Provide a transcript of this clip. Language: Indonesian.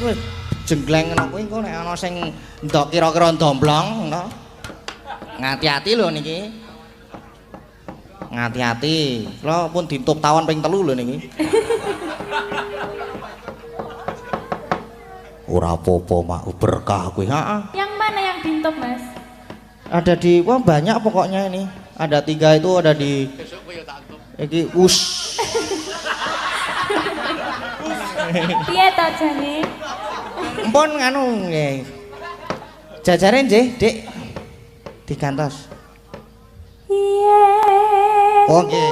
wis jenggleng ngono kuwi engko nek ana sing ndok kira-kira ndomblong ngono. Ngati-ati lho niki. Ngati-ati. Kula pun ditutup tawon ping 3 lho niki. Ora apa-apa mak berkah kuwi. Heeh. Yang mana yang ditutup, Mas? Ada di wah banyak pokoknya ini. Ada 3 itu ada di iki Piye to jane? Empun nganu nggih. Jajare nggih, Dik. Digantos. Yen Oke.